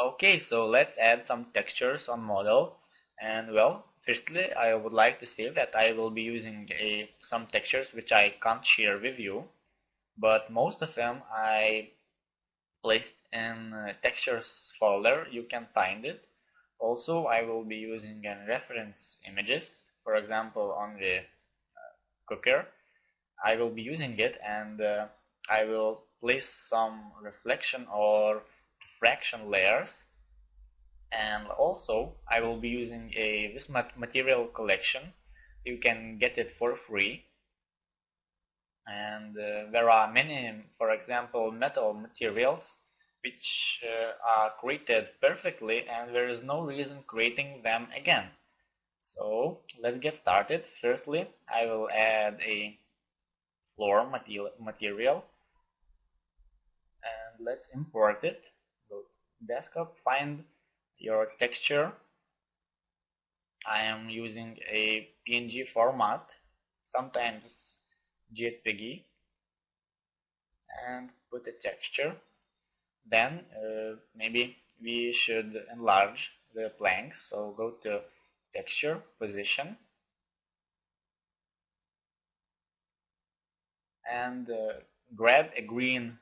Okay, so let's add some textures on model. And well, firstly, I would like to say that I will be using some textures which I can't share with you, but most of them I placed in textures folder. You can find it. Also, I will be using reference images, for example, on the cooker. I will be using it, and I will place some reflection or diffraction layers. And also I will be using this material collection. You can get it for free, and there are many, for example, metal materials which are created perfectly, and there is no reason creating them again. So let's get started. Firstly, I will add a floor material, and let's import it. Go to desktop, find your texture. I am using a PNG format, sometimes JPG, and put a texture. Then maybe we should enlarge the planks, so go to texture, position, and grab a green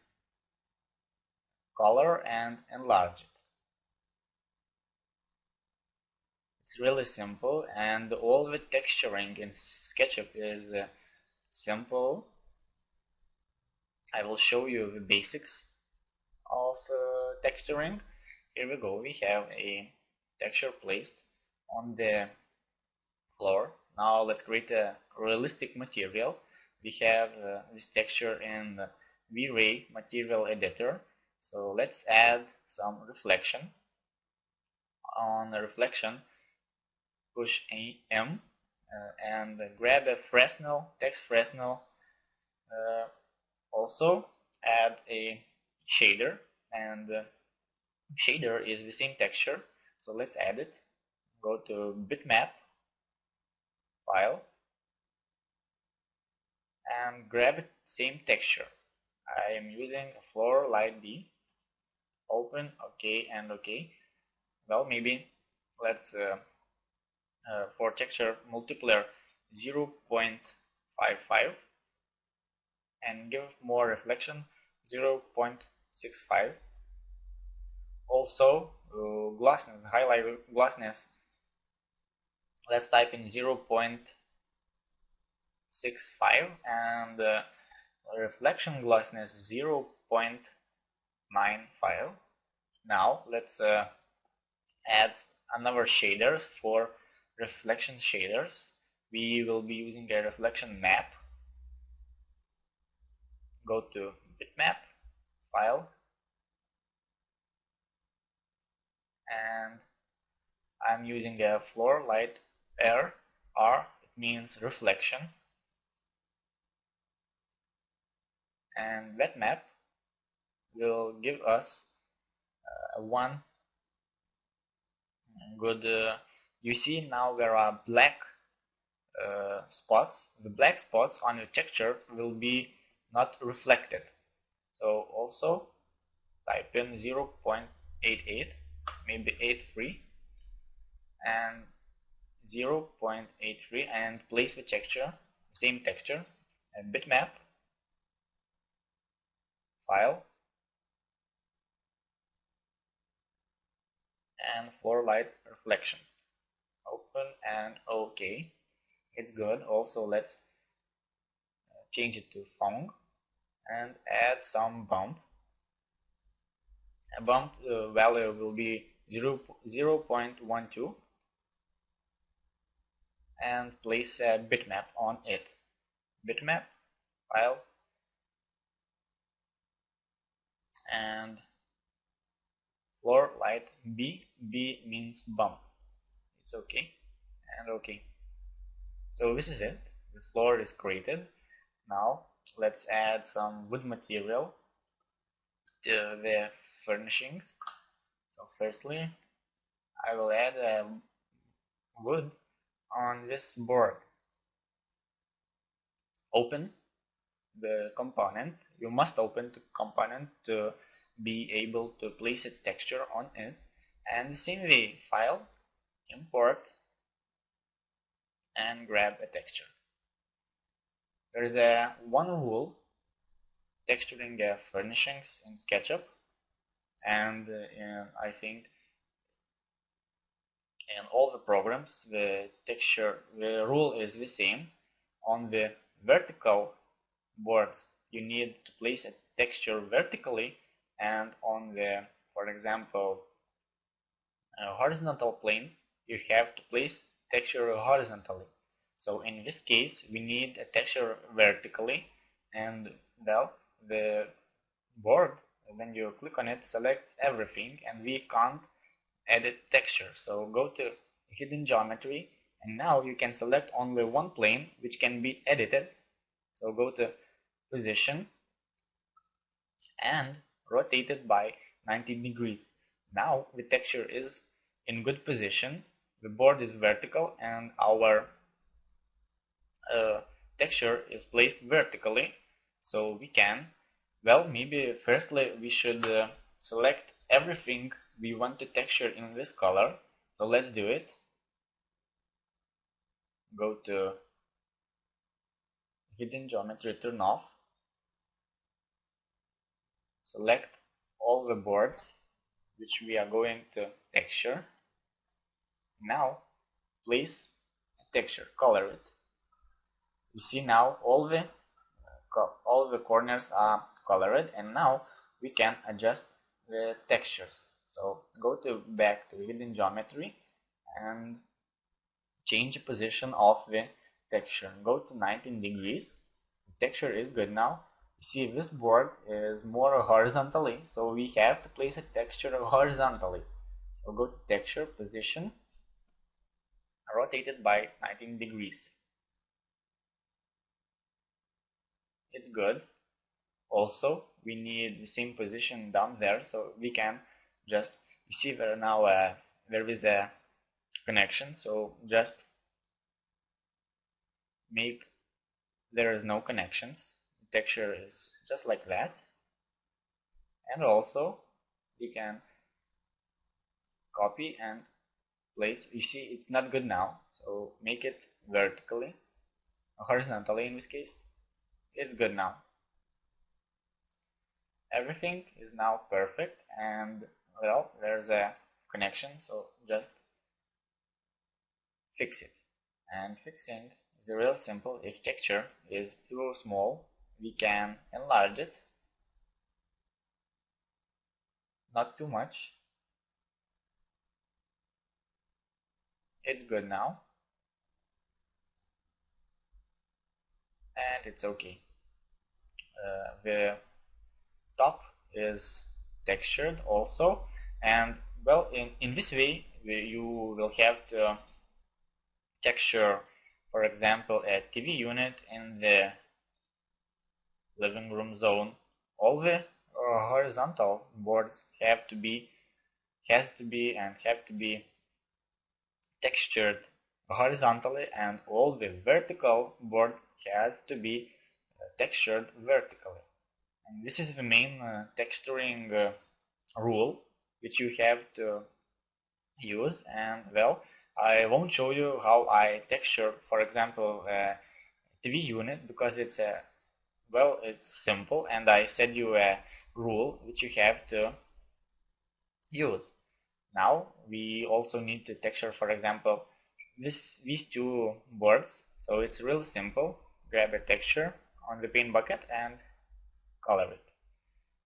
color and enlarge it. It's really simple, and all the texturing in Sketchup is simple. I will show you the basics of texturing. Here we go. We have a texture placed on the floor. Now let's create a realistic material. We have this texture in the V-Ray material editor. So let's add some reflection. On the reflection, push M and grab a Fresnel, text Fresnel. Also add a shader, and shader is the same texture, so let's add it. Go to bitmap, file, and grab it, same texture. I am using a floor light B. Open, OK, and OK. Well, maybe let's for texture multiplier 0.55 and give more reflection 0.65. Also glassness, highlight glassness, let's type in 0.65, and reflection glassness 0.95. Now let's add another shaders for reflection shaders. We will be using a reflection map. Go to bitmap, file, and I'm using a floor light R. It means reflection, and that map will give us one good. You see now there are black spots. The black spots on your texture will be not reflected. So also type in 0.88, maybe 83, and 0.83, and place the texture, same texture, and bitmap, file, and floor light reflection. Open and OK. It's good. Also let's change it to Fong and add some bump. A bump value will be 0.12, and place a bitmap on it. Bitmap, file, and floor light B. B means bump. It's OK and OK. So this is it. The floor is created. Now let's add some wood material to the furnishings. So firstly, I will add wood on this board. Open the component. You must open the component to be able to place a texture on it. And within the file, import and grab a texture. There is one rule texturing furnishings in Sketchup, and I think in all the programs the rule is the same. On the vertical boards you need to place a texture vertically, and on the, for example, horizontal planes you have to place texture horizontally. So in this case we need a texture vertically, and well, the board, when you click on it, selects everything and we can't edit texture. So go to hidden geometry, and now you can select only one plane which can be edited. So go to position and rotate it by 90 degrees. Now the texture is in good position, the board is vertical, and our texture is placed vertically. So we can, well, maybe firstly we should select everything we want to texture in this color. So let's do it. Go to hidden geometry, turn off, select all the boards which we are going to texture. Now place a texture, color it. You see now all the corners are colored, and now we can adjust the textures. So go back to hidden geometry and change the position of the texture. Go to 19 degrees. The texture is good now. You see this board is more horizontally, so we have to place a texture horizontally. So go to texture, position, rotate it by 19 degrees. It's good. Also, we need the same position down there, so we can just, you see there now there is a connection, so just make there is no connections. The texture is just like that. And also we can copy and place. You see it's not good now, so make it vertically, horizontally in this case. It's good now. Everything is now perfect, and well, there's a connection, so just fix it. And fixing is real simple. If texture is too small, we can enlarge it, not too much. It's good now, and it's okay. The top is textured also, and well, in this way you will have to texture, for example, a TV unit in the living room zone. All the horizontal boards have to be textured horizontally, and all the vertical boards have to be textured vertically. And this is the main texturing rule which you have to use. And well, I won't show you how I texture, for example, a TV unit, because it's simple, and I said you a rule which you have to use. Now we also need to texture, for example, these two boards. So it's real simple. Grab a texture on the paint bucket and color it.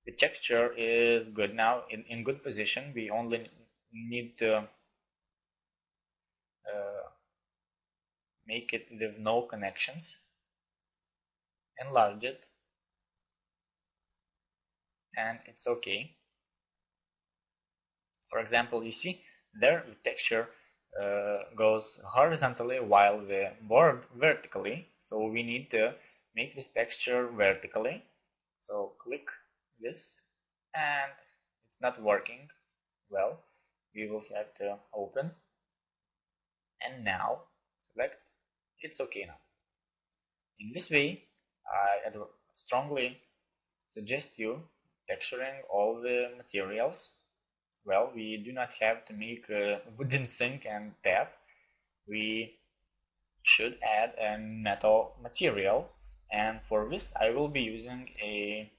The texture is good now, in good position. We only need to make it with no connections, enlarge it, and it's okay. For example, you see there the texture goes horizontally while the board vertically, so we need to make this texture vertically. So click this, and it's not working well. We will have to open, and now select. It's okay now. In this way, I strongly suggest you texturing all the materials well, we do not have to make a wooden sink and tap. We should add a metal material, and for this I will be using a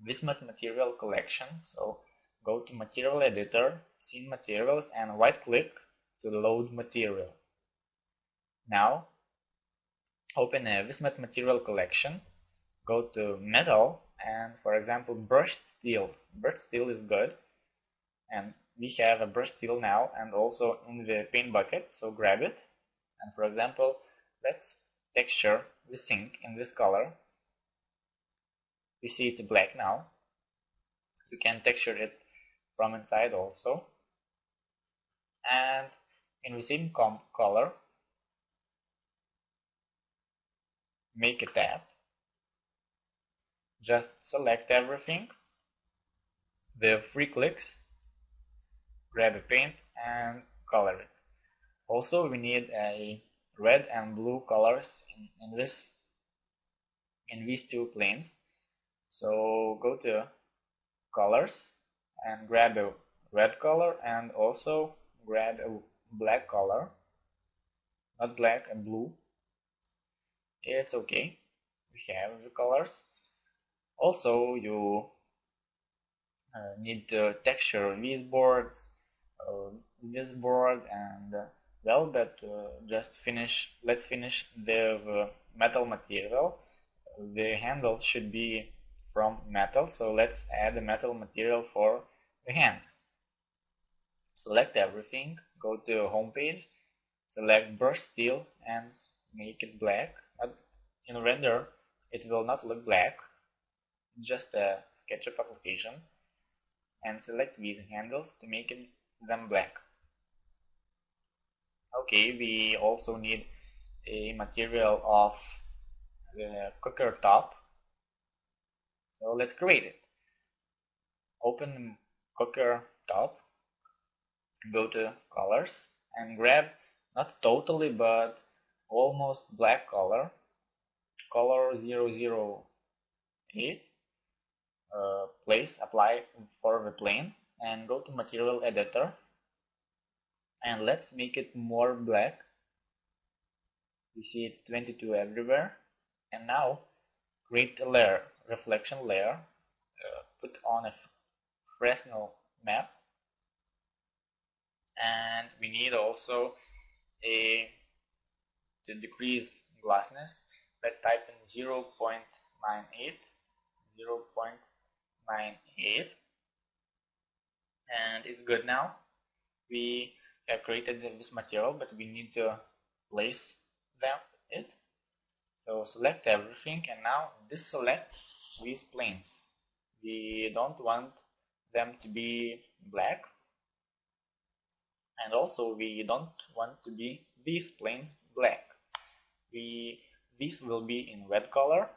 Vismat material collection. So go to material editor, scene materials, and right click to load material. Now open a Vismat material collection, go to metal, and for example brushed steel. Brushed steel is good, and we have a brushed steel now and also in the paint bucket, so grab it. And for example, let's texture the sink in this color. You see it's black now. You can texture it from inside also. And in the same color, make a tab. Just select everything with 3 clicks, grab a paint and color it. Also we need a red and blue colors in these two planes. So go to colors and grab a red color and also grab a black color. Not black, and blue. It's okay. We have the colors. Also you need to texture these boards, this board, and well, but let's finish the metal material. The handles should be from metal, so let's add the metal material for the hands. Select everything, go to home page, select brush steel and make it black. In render it will not look black, just a SketchUp application, and select these handles to make them black. Okay, we also need a material of the cooker top, so let's create it. Open cooker top, go to colors and grab not totally but almost black color 008, place apply for the plane and go to material editor and let's make it more black. You see it's 22 everywhere. And now create a layer, reflection layer, put on a Fresnel map, and we need also to decrease glassness. Let's type in 0.98, 0.98, and it's good now. We have created this material, but we need to place it. So select everything and now deselect these planes. We don't want them to be black, and also we don't want to be these planes black. These will be in red color.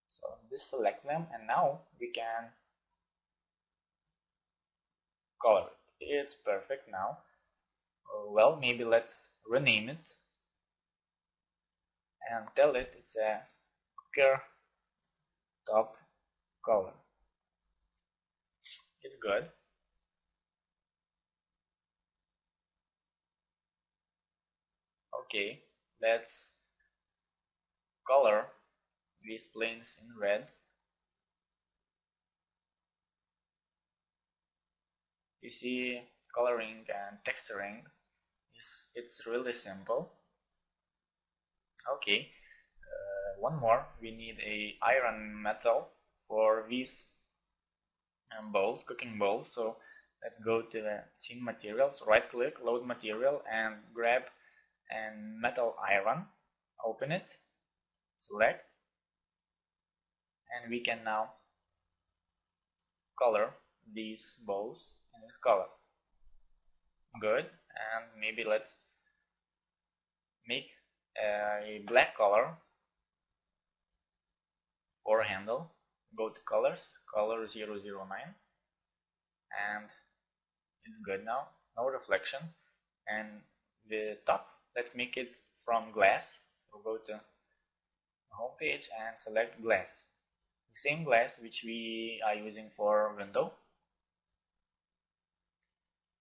So deselect them and now we can color it. It's perfect now. Well, maybe let's rename it and tell it it's a cooker top color. It's good. Okay, let's color these planes in red. You see, coloring and texturing it's really simple. Okay, one more. We need a iron metal for these bowls, cooking bowls. So let's go to the scene materials, right click, load material, and grab a metal iron. Open it, select, and we can now color these bowls in this color. Good, and maybe let's make a black color for handle. Go to colors, color 009, and it's good now. No reflection. And the top, let's make it from glass. So go to home page and select glass. the same glass which we are using for window,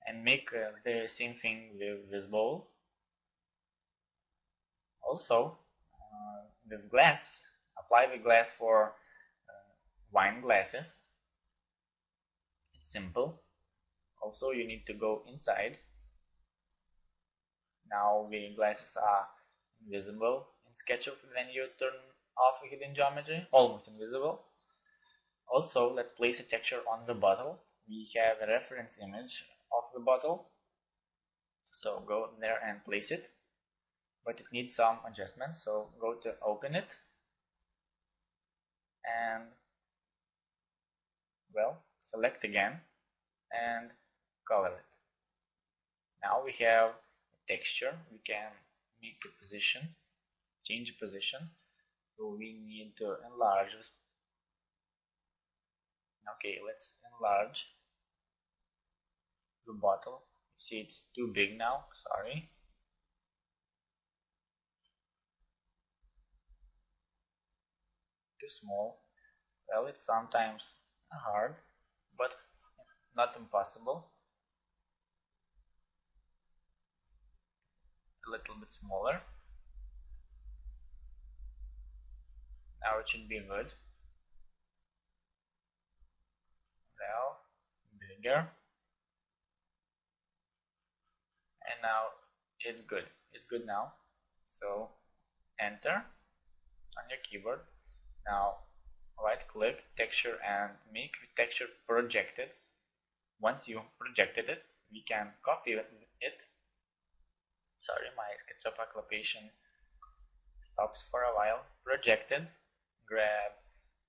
and make the same thing with this bowl. Also, with glass, apply the glass for wine glasses. It's simple. Also, you need to go inside. Now the glasses are invisible in Sketchup when you turn off hidden geometry, almost invisible. Also, let's place a texture on the bottle. We have a reference image of the bottle, so go there and place it, but it needs some adjustments, so go to open it and, well, select again and color it. Now we have a texture. We can make a position, change a position, so we need to enlarge this. Okay, let's enlarge the bottle. You see it's too big now, sorry. Too small. Well, it's sometimes hard, but not impossible. A little bit smaller. Now it should be good. Well, bigger. And now it's good. It's good now. So enter on your keyboard. Now right click texture and make the texture projected. Once you projected it, we can copy it. Sorry, my SketchUp application stops for a while. Projected. Grab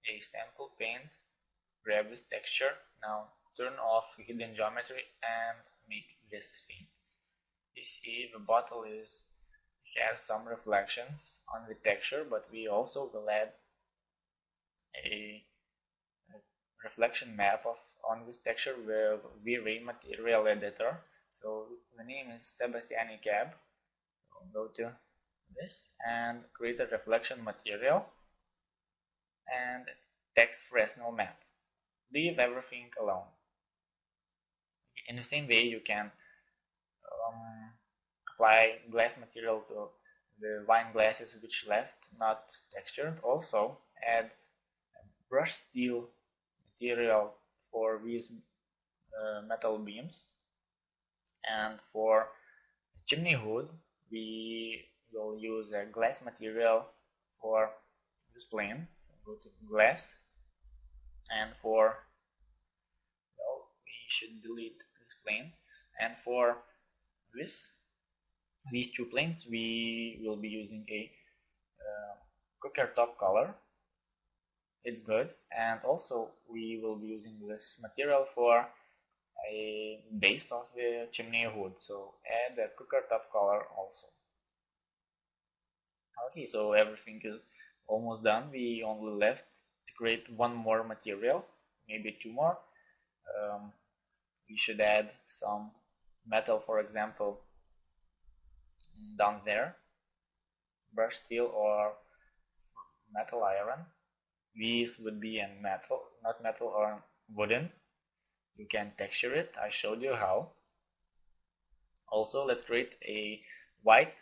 a sample paint. Grab this texture. Now turn off hidden geometry and make this thing. You see the bottle has some reflections on the texture, but we also will add a reflection map on this texture with V-Ray material editor. So the name is Sebastiani Cab. So go to this and create a reflection material and text Fresnel map. Leave everything alone. In the same way, you can apply glass material to the wine glasses which left not textured. Also add brush steel material for these metal beams, and for chimney hood we will use a glass material for this plane. Go to glass, and for, well, we should delete this plane, and for these two planes we will be using a cooker top color. It's good. And also we will be using this material for a base of the chimney hood, so add a cooker top color also. Okay, so everything is almost done. We only left to create one more material, maybe two more. We should add some metal, for example, down there, brush steel or metal iron. These would be in metal, not metal or wooden. You can texture it. I showed you how. Also, let's create a white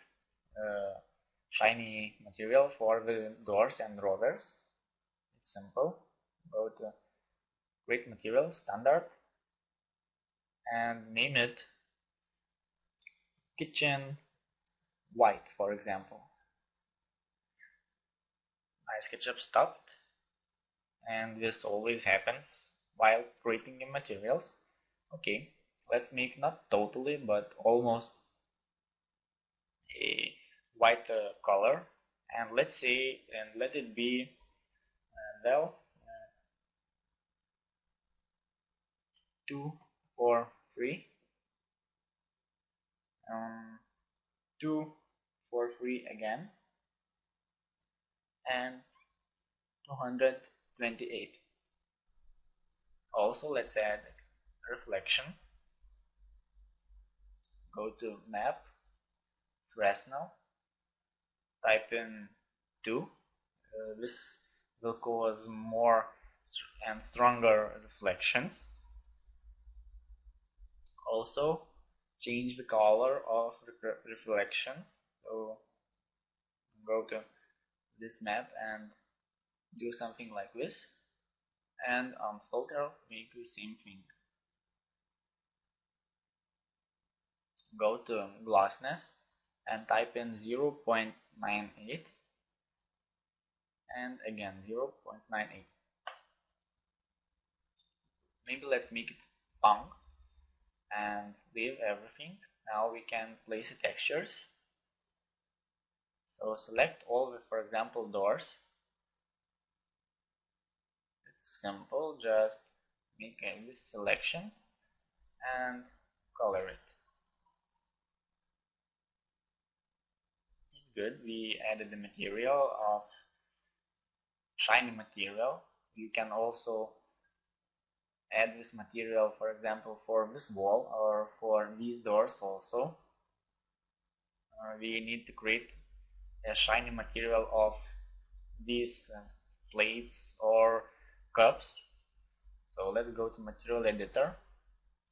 shiny material for the doors and drawers. It's simple. Go to create material, standard, and name it kitchen white, for example. My SketchUp stopped, and this always happens while creating new materials. Okay, let's make not totally but almost a white color, and let's say, and let it be well 2 4 3 2 4 3 again, and 228. Also, let's add reflection. Go to map, Fresnel, type in 2. This will cause more and stronger reflections. Also, change the color of reflection. So go to this map and do something like this, and on filter make the same thing. Go to glossness and type in 0.98 and again 0.98. Maybe let's make it funk and leave everything. Now we can place the textures. So select all the, for example, doors. It's simple, just make this selection and color it. It's good. We added the material of shiny material. You can also add this material, for example, for this wall or for these doors also. We need to create a shiny material of these plates or cups. So let's go to material editor,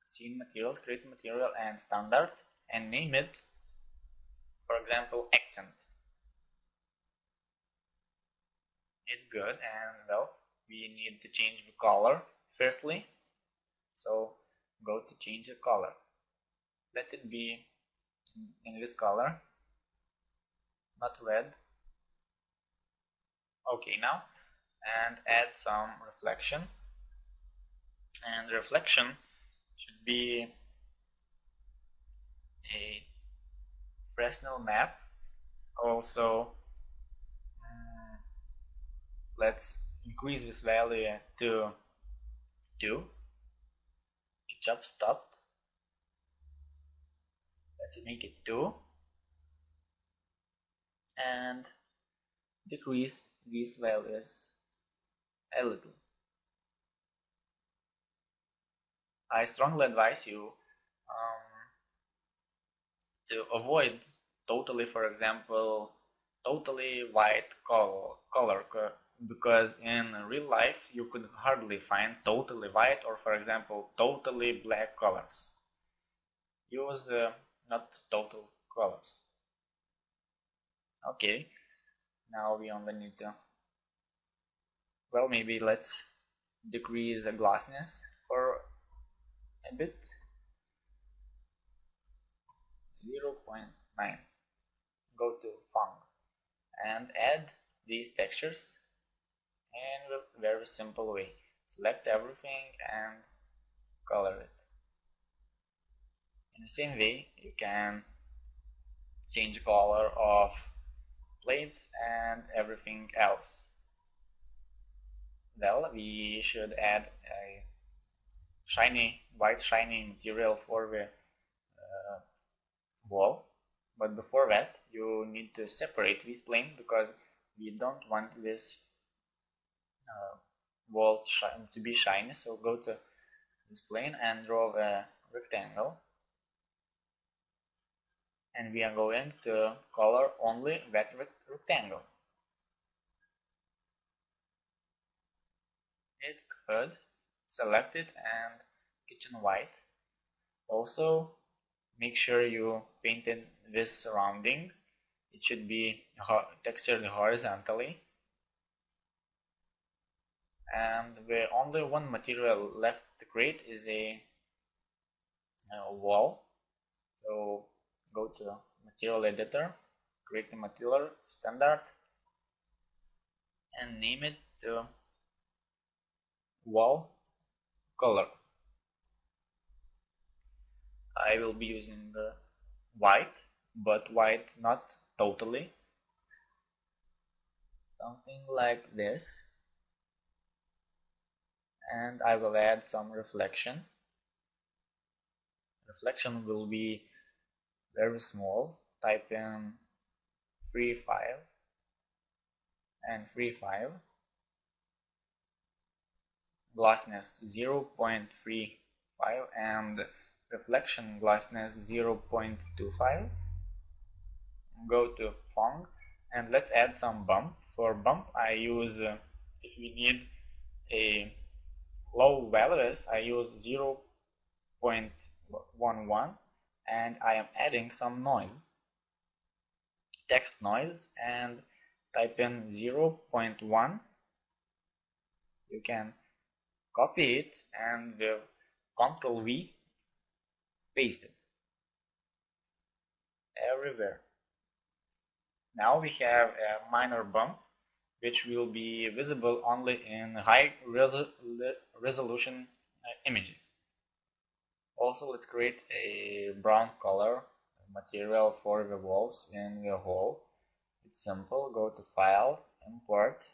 scene materials, create material and standard, and name it, for example, accent. It's good, and well, we need to change the color firstly. So go to change the color. Let it be in this color, not red. Okay, now, and add some reflection. And reflection should be a Fresnel map. Also, let's increase this value to 2. Sketchup stopped. Let's make it 2. And decrease these values a little. I strongly advise you to avoid totally, for example, totally white color, because in real life you could hardly find totally white or, for example, totally black colors. Use not total colors. Okay, now we only need to, well, maybe let's decrease the glossiness for a bit. 0.9. Go to funk and add these textures in a very simple way. Select everything and color it. In the same way, you can change the color of plates and everything else. Well, we should add a white shiny material for the wall, but before that you need to separate this plane, because we don't want this wall to be shiny. So go to this plane and draw a rectangle, and we are going to color only that rectangle. Hit good, select it and kitchen white. Also make sure you painted this surrounding. It should be textured horizontally. And the only one material left to create is a wall. So go to material editor, create the material standard, and name it wall color. I will be using the white, but white not totally. Something like this. And I will add some reflection. Reflection will be very small. Type in 3.5 and 3.5. Glossiness 0.35 and reflection glossiness 0.25. Go to font and let's add some bump. For bump I use if we need a low values, I use 0.11 and I am adding some noise, text noise, and type in 0.1. You can copy it and with Ctrl V paste it everywhere. Now we have a minor bump which will be visible only in high resolution images. Also, let's create a brown color material for the walls in the hall. It's simple. Go to File, Import,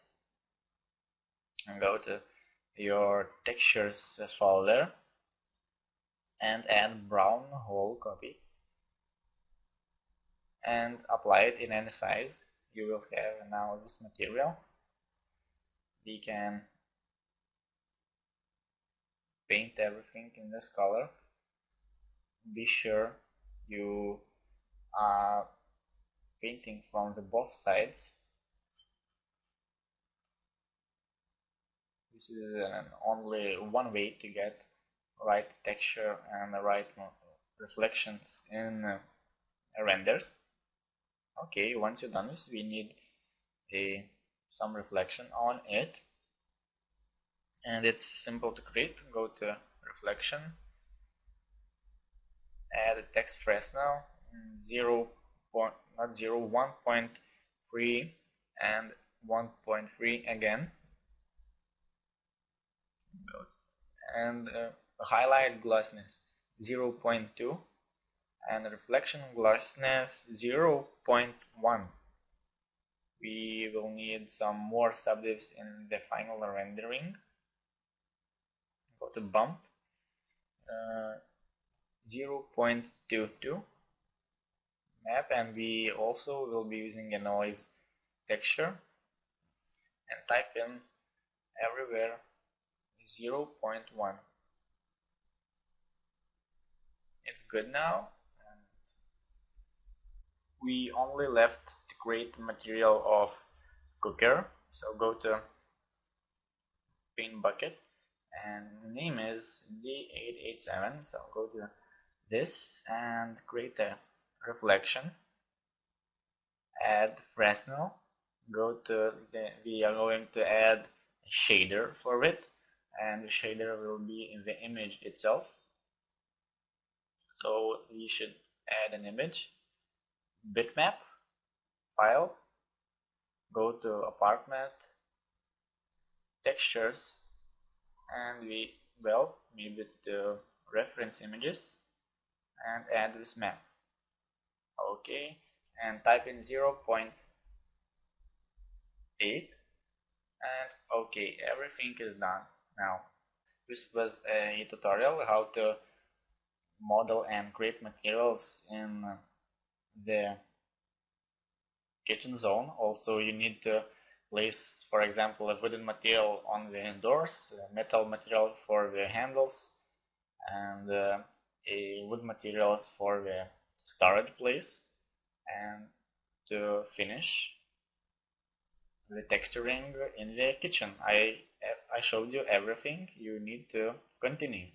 and go to your Textures folder and add brown whole copy and apply it in any size. You will have now this material. We can paint everything in this color. Be sure you are painting from the both sides. This is only one way to get right texture and the right reflections in renders. Okay, once you've done this, we need some reflection on it, and it's simple to create. Go to reflection, add a text Fresnel 1.3 and 1.3 again, and highlight glossiness 0.2 and reflection glossiness 0.1. We will need some more subdivs in the final rendering. Go to bump 0.22 map, and we also will be using a noise texture and type in everywhere 0.1. It's good now, and we only left to create the material of cooker. So go to paint bucket and name is D887. So go to this and create a reflection, add Fresnel, go to we are going to add a shader for it, and the shader will be in the image itself. So we should add an image, bitmap, file, go to apartment, textures, and we maybe to reference images and add this map. Okay, and type in 0.8 and okay, everything is done. Now this was a tutorial how to model and create materials in the kitchen zone. Also, you need to place, for example, a wooden material on the doors, a metal material for the handles, and a wood materials for the storage place. And to finish the texturing in the kitchen, I showed you everything you need to continue.